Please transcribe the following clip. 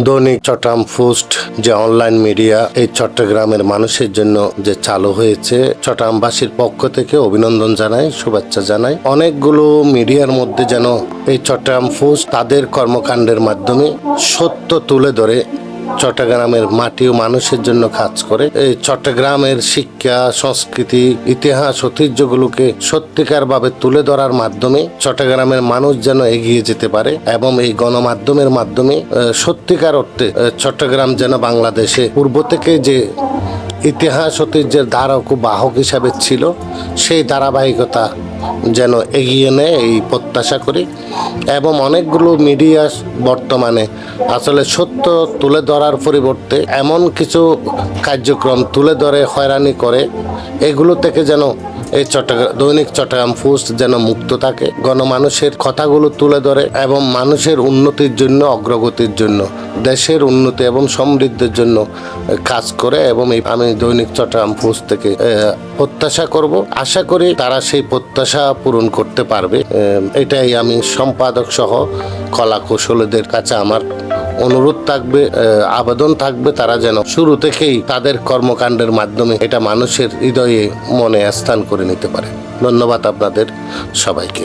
দৈনিক চট্টগ্রাম পোস্ট যে online media এই চট্টগ্রামের মানুষের জন্য যে চালু হয়েছে, চট্টগ্রামবাসীর পক্ষ থেকে অভিনন্দন জানাই, শুভেচ্ছা জানাই। অনেকগুলো মিডিয়ার মধ্যে যেন এই চট্টগ্রাম পোস্ট তাদের কর্মকাণ্ডের মাধ্যমে সত্য তুলে ধরে চট্টগ্রামের মাটি ও মানুষের জন্য কাজ করে। এই চট্টগ্রামের শিক্ষা, সংস্কৃতি, ইতিহাস, ঐতিহ্যগুলোকে সত্যিকার ভাবে তুলে ধরার মাধ্যমে চট্টগ্রামের মানুষ যেন এগিয়ে যেতে পারে এবং এই গণমাধ্যমের মাধ্যমে সত্যিকার অর্থে চট্টগ্রাম যেন বাংলাদেশে পূর্ব থেকে যে ইতিহাস ঐতিহ্যের ধারক ও বাহক হিসাবে ছিল, সেই ধারাবাহিকতা যেন এগিয়ে নেয় এই প্রত্যাশা করি। এবং অনেকগুলো মিডিয়া বর্তমানে আসলে সত্য তুলে ধরার পরিবর্তে এমন কিছু কার্যক্রম তুলে ধরে হয়রানি করে, এগুলো থেকে যেন এই দৈনিক চট্টগ্রাম পোস্ট যেন মুক্ত থাকে, গণমানুষের কথাগুলো তুলে ধরে এবং মানুষের উন্নতির জন্য, অগ্রগতির জন্য, দেশের উন্নতি এবং সমৃদ্ধির জন্য কাজ করে। এবং আমি দৈনিক চট্টগ্রাম পোস্ট থেকে প্রত্যাশা করব, আশা করি তারা সেই প্রত্যাশা পূরণ করতে পারবে। এটাই আমি সম্পাদক সহ কলা কৌশলীদের কাছে আমার অনুরোধ থাকবে, আবেদন থাকবে, তারা যেন শুরু থেকেই তাদের কর্মকাণ্ডের মাধ্যমে এটা মানুষের হৃদয়ে, মনে স্থান করে নিতে পারে। ধন্যবাদ আপনাদের সবাইকে।